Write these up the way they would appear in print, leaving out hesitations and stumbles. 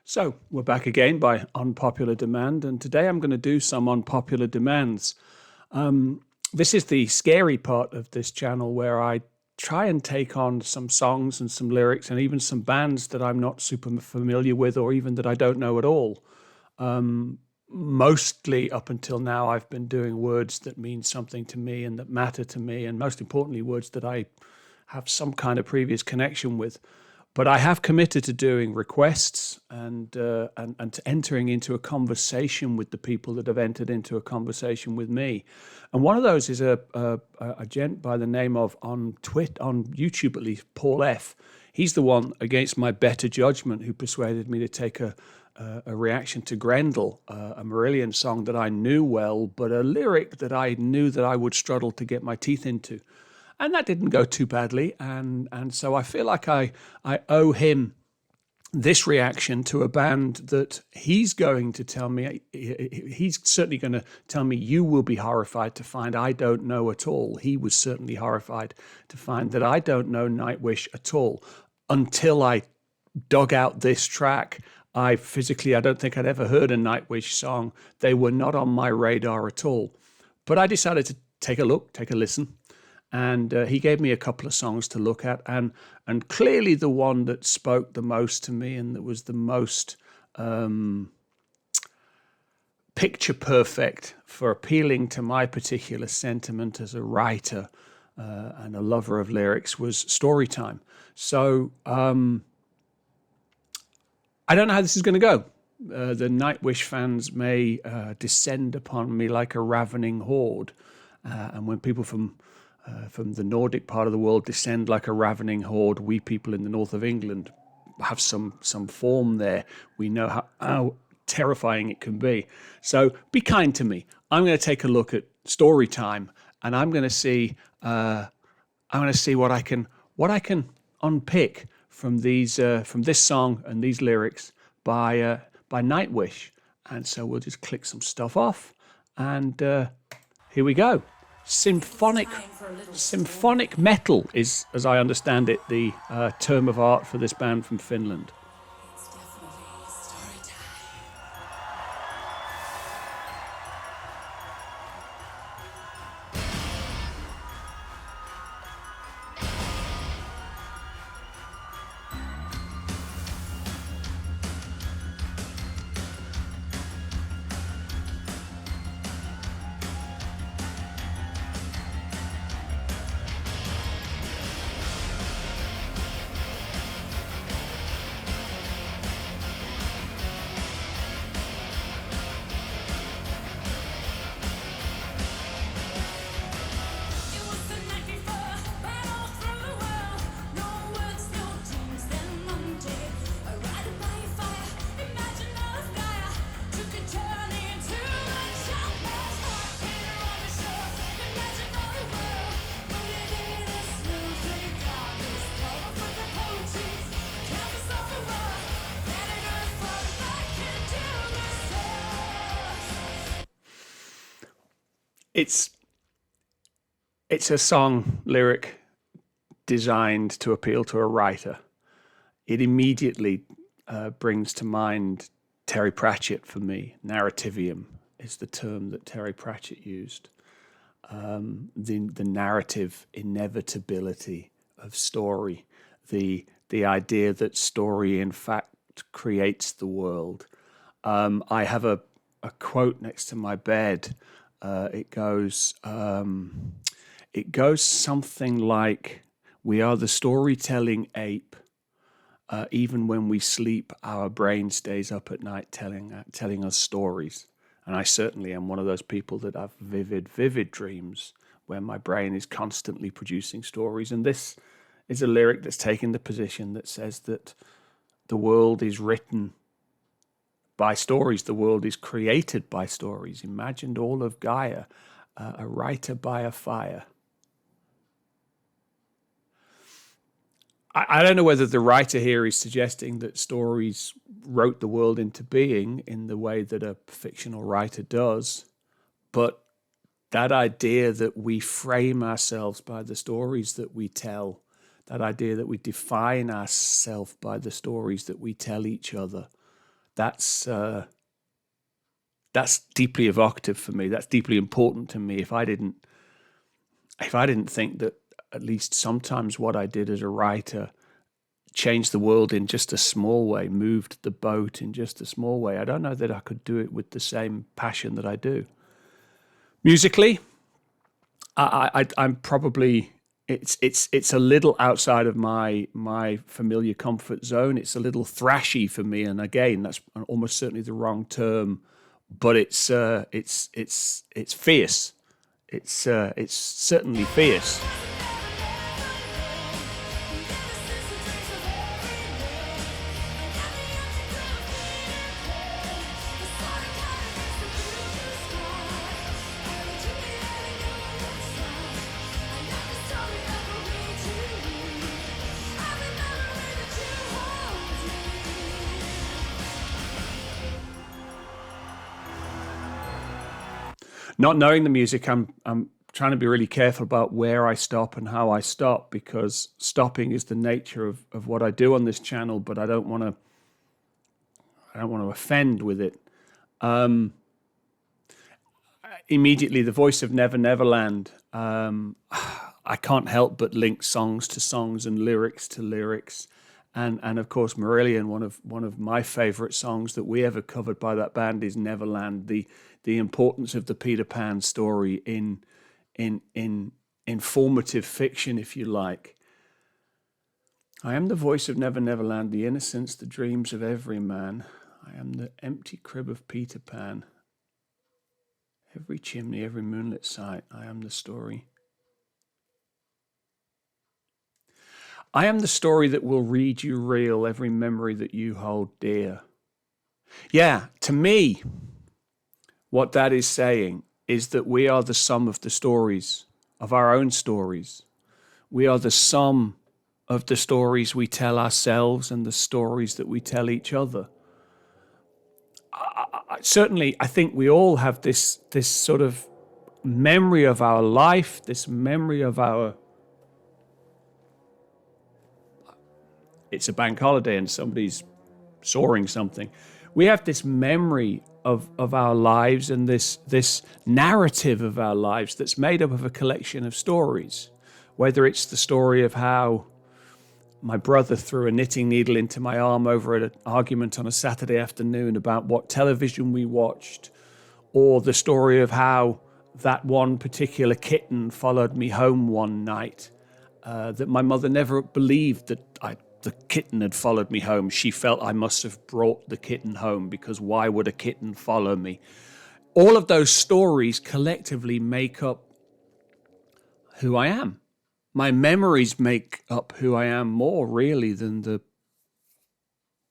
So we're back again by unpopular demand, and today I'm going to do some unpopular demands. This is the scary part of this channel where I try and take on some songs and some lyrics and even some bands that I'm not super familiar with or even that I don't know at all. Mostly up until now, I've been doing words that mean something to me and that matter to me, and most importantly, words that I have some kind of previous connection with. But I have committed to doing requests and to entering into a conversation with the people that have entered into a conversation with me. And one of those is a gent by the name of, on YouTube at least, Paul F. He's the one, against my better judgment, who persuaded me to take a reaction to Grendel, a Marillion song that I knew well, but a lyric that I knew that I would struggle to get my teeth into. And that didn't go too badly. And so I feel like I owe him this reaction to a band that he's going to tell me, he's certainly going to tell me, you will be horrified to find I don't know at all. He was certainly horrified to find that I don't know Nightwish at all until I dug out this track. I don't think I'd ever heard a Nightwish song. They were not on my radar at all. But I decided to take a look, take a listen. And he gave me a couple of songs to look at, and clearly the one that spoke the most to me and that was the most picture perfect for appealing to my particular sentiment as a writer and a lover of lyrics was StoryTime. So I don't know how this is going to go. The Nightwish fans may descend upon me like a ravening horde, and when people from the Nordic part of the world descend like a ravening horde, we people in the north of England have some form there. We know how terrifying it can be. So be kind to me. I'm going to take a look at Storytime, and I'm going to see what I can unpick from this song and these lyrics by Nightwish. And so we'll just click some stuff off, and here we go. Symphonic metal is, as I understand it, the term of art for this band from Finland. It's definitely story time. It was the night before, right all through the world. No words, no dreams, then Monday. Riding by a fire, imagine all of Gaia. Took a journey into a childless heart. Painter on the shore, imagine all the world. Rooted in this music, God is covered with the poetry. Canvas of the world, planet Earth floating back into the stars. It's a song lyric designed to appeal to a writer. It immediately brings to mind Terry Pratchett for me. Narrativium is the term that Terry Pratchett used. The narrative inevitability of story, the idea that story in fact creates the world. I have a quote next to my bed. It goes something like, "We are the storytelling ape. Even when we sleep, our brain stays up at night telling us stories." And I certainly am one of those people that have vivid dreams where my brain is constantly producing stories. And this is a lyric that's taken the position that says that the world is written by stories. The world is created by stories. Imagined all of Gaia, a writer by a fire. I don't know whether the writer here is suggesting that stories wrote the world into being in the way that a fictional writer does, but that idea that we frame ourselves by the stories that we tell, that idea that we define ourselves by the stories that we tell each other, that's deeply evocative for me. That's deeply important to me. If I didn't think that at least sometimes what I did as a writer changed the world in just a small way, moved the boat in just a small way, I don't know that I could do it with the same passion that I do. Musically, I'm probably it's a little outside of my familiar comfort zone. It's a little thrashy for me, and again, that's almost certainly the wrong term, but it's fierce. It's certainly fierce. Not knowing the music, I'm trying to be really careful about where I stop and how I stop, because stopping is the nature of what I do on this channel, but I don't want to offend with it. Immediately, the voice of Never Neverland. I can't help but link songs to songs and lyrics to lyrics. And of course, Marillion, one of my favorite songs that we ever covered by that band is Neverland. The importance of the Peter Pan story in informative fiction, if you like. I am the voice of Never Neverland, the innocence, the dreams of every man. I am the empty crib of Peter Pan. Every chimney, every moonlit sight. I am the story. I am the story that will read you real, every memory that you hold dear. Yeah, to me, what that is saying is that we are the sum of the stories, of our own stories. We are the sum of the stories we tell ourselves and the stories that we tell each other. Certainly, I think we all have this sort of memory of our life, this memory of our... It's a bank holiday and somebody's sawing something. We have this memory of our lives and this narrative of our lives that's made up of a collection of stories. Whether it's the story of how my brother threw a knitting needle into my arm over an argument on a Saturday afternoon about what television we watched, or the story of how that one particular kitten followed me home one night, that my mother never believed that the kitten had followed me home. She felt I must have brought the kitten home, because why would a kitten follow me? All of those stories collectively make up who I am. My memories make up who I am more, really, than the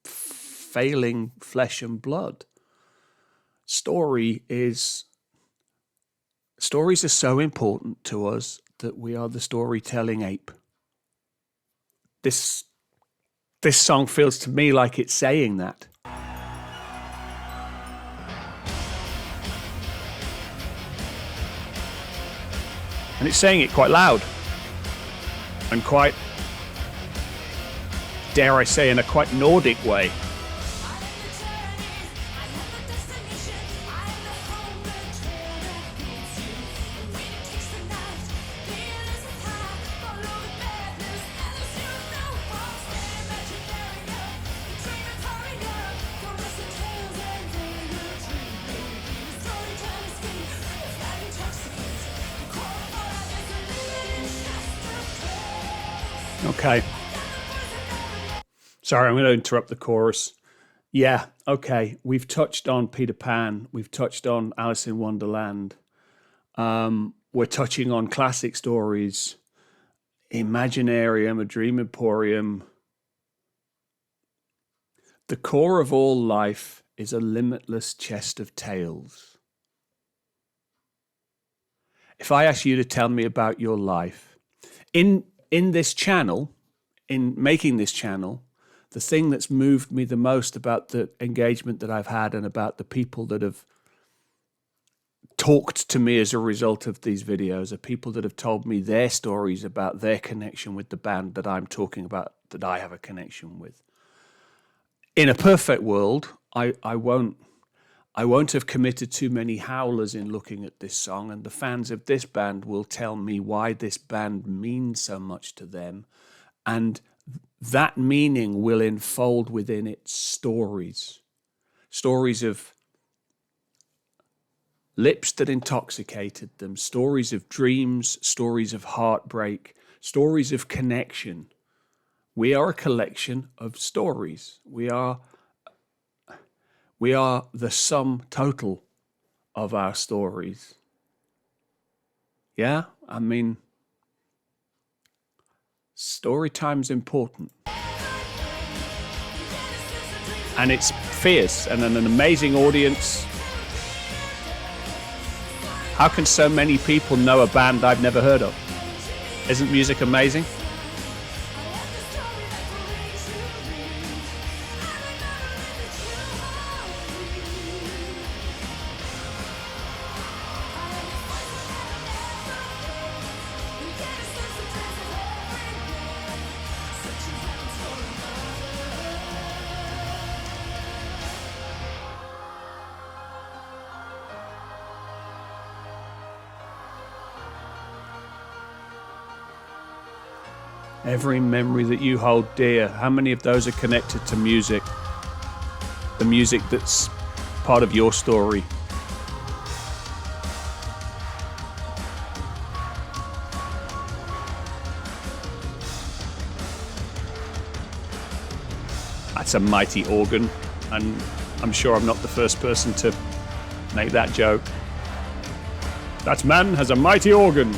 failing flesh and blood. Stories are so important to us that we are the storytelling ape. This song feels to me like it's saying that. And it's saying it quite loud. And quite, dare I say, in a quite Nordic way. Okay. Sorry, I'm going to interrupt the chorus. Yeah, okay. We've touched on Peter Pan. We've touched on Alice in Wonderland. We're touching on classic stories, Imaginarium, A Dream Emporium. The core of all life is a limitless chest of tales. If I ask you to tell me about your life, in this channel, in making this channel, the thing that's moved me the most about the engagement that I've had and about the people that have talked to me as a result of these videos are people that have told me their stories about their connection with the band that I'm talking about, that I have a connection with. In a perfect world, I won't have committed too many howlers in looking at this song, and the fans of this band will tell me why this band means so much to them, and that meaning will enfold within it stories of lips that intoxicated them, stories of dreams, stories of heartbreak, stories of connection. We are a collection of stories. We are the sum total of our stories. Yeah, I mean, story time's important. And it's fierce and an amazing audience. How can so many people know a band I've never heard of? Isn't music amazing? Every memory that you hold dear, how many of those are connected to music? The music that's part of your story. That's a mighty organ, and I'm sure I'm not the first person to make that joke. That man has a mighty organ.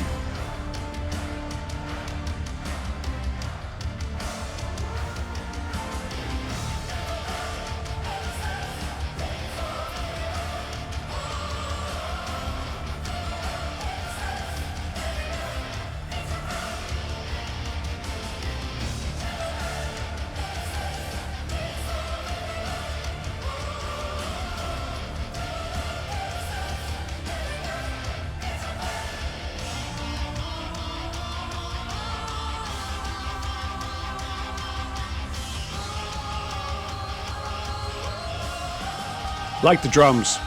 Like the drums.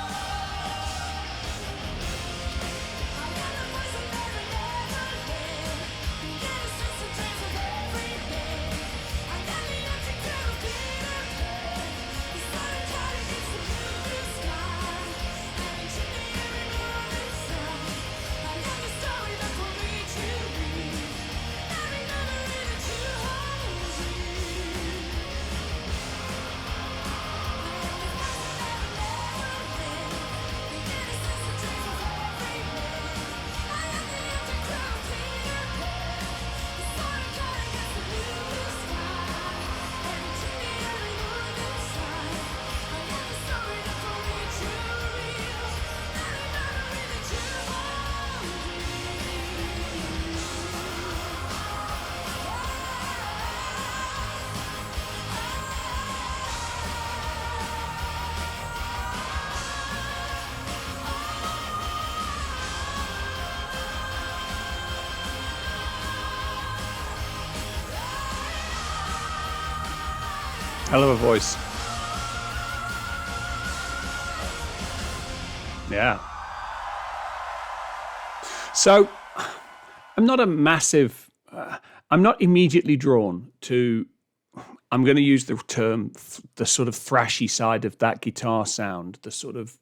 Hell of a voice. Yeah. So, I'm not a massive, I'm not immediately drawn to, I'm going to use the term, the sort of thrashy side of that guitar sound, the sort of,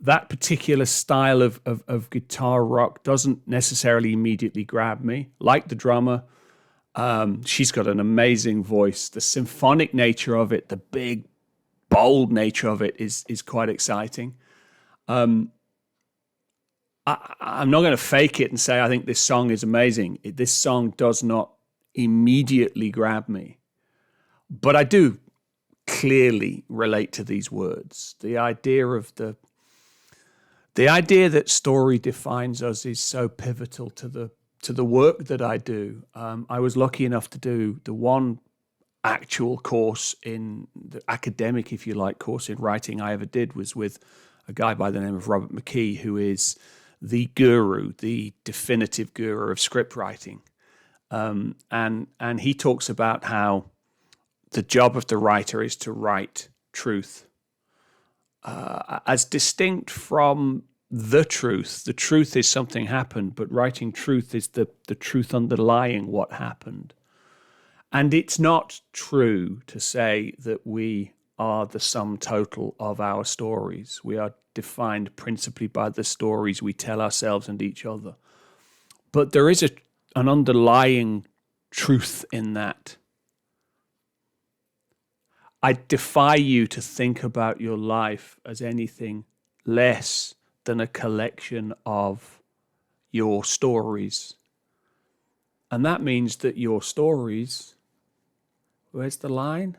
that particular style of guitar rock doesn't necessarily immediately grab me. Like the drummer, she's got an amazing voice. The symphonic nature of it, the big, bold nature of it is quite exciting. I'm not going to fake it and say I think this song is amazing. This song does not immediately grab me. But I do clearly relate to these words. The idea that story defines us is so pivotal to the work that I do. I was lucky enough to do the one actual course in the academic, if you like, course in writing I ever did was with a guy by the name of Robert McKee, who is the guru, the definitive guru of script writing. And he talks about how the job of the writer is to write truth. as distinct from the truth. The truth is something happened, but writing truth is the truth underlying what happened. And it's not true to say that we are the sum total of our stories. We are defined principally by the stories we tell ourselves and each other. But there is an underlying truth in that. I defy you to think about your life as anything less than a collection of your stories. And that means that your stories, where's the line?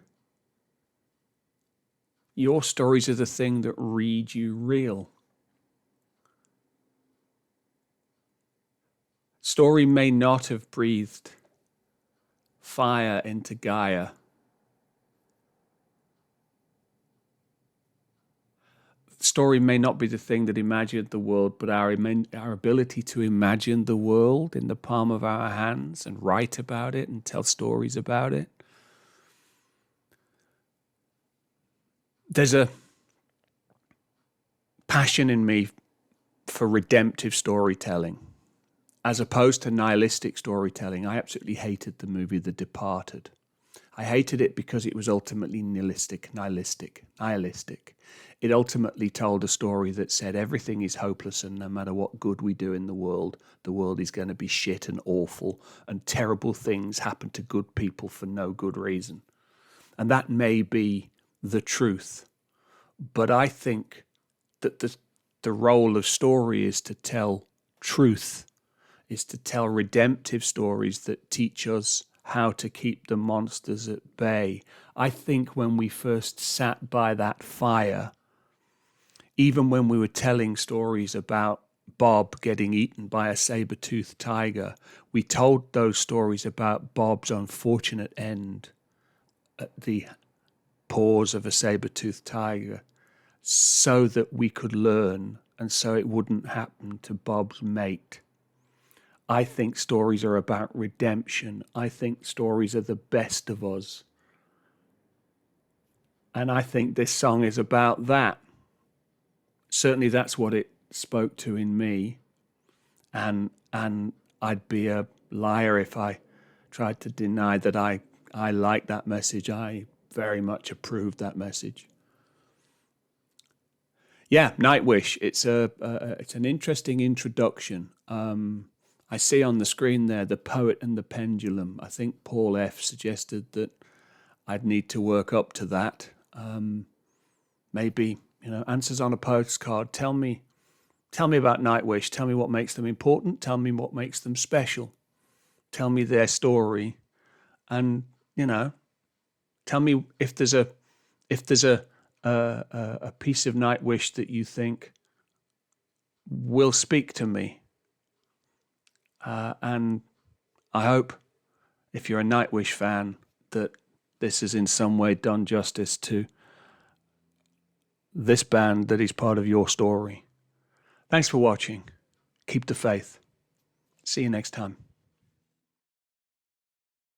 Your stories are the thing that read you real. Story may not have breathed fire into Gaia. Story may not be the thing that imagined the world, but our ability to imagine the world in the palm of our hands and write about it and tell stories about it. There's a passion in me for redemptive storytelling, as opposed to nihilistic storytelling. I absolutely hated the movie The Departed. I hated it because it was ultimately nihilistic. It ultimately told a story that said everything is hopeless, and no matter what good we do in the world is going to be shit and awful, and terrible things happen to good people for no good reason. And that may be the truth. But I think that the role of story is to tell truth, is to tell redemptive stories that teach us how to keep the monsters at bay. I think when we first sat by that fire, even when we were telling stories about Bob getting eaten by a saber-toothed tiger, we told those stories about Bob's unfortunate end at the paws of a saber-toothed tiger so that we could learn and so it wouldn't happen to Bob's mate. I think stories are about redemption. I think stories are the best of us. And I think this song is about that. Certainly that's what it spoke to in me. And I'd be a liar if I tried to deny that I like that message. I very much approved that message. Yeah, Nightwish. It's an interesting introduction. I see on the screen there, The Poet and the Pendulum. I think Paul F. suggested that I'd need to work up to that. Maybe, answers on a postcard. Tell me about Nightwish. Tell me what makes them important. Tell me what makes them special. Tell me their story. And, tell me if there's a piece of Nightwish that you think will speak to me. And I hope, if you're a Nightwish fan, that this has in some way done justice to this band that is part of your story. Thanks for watching. Keep the faith. See you next time.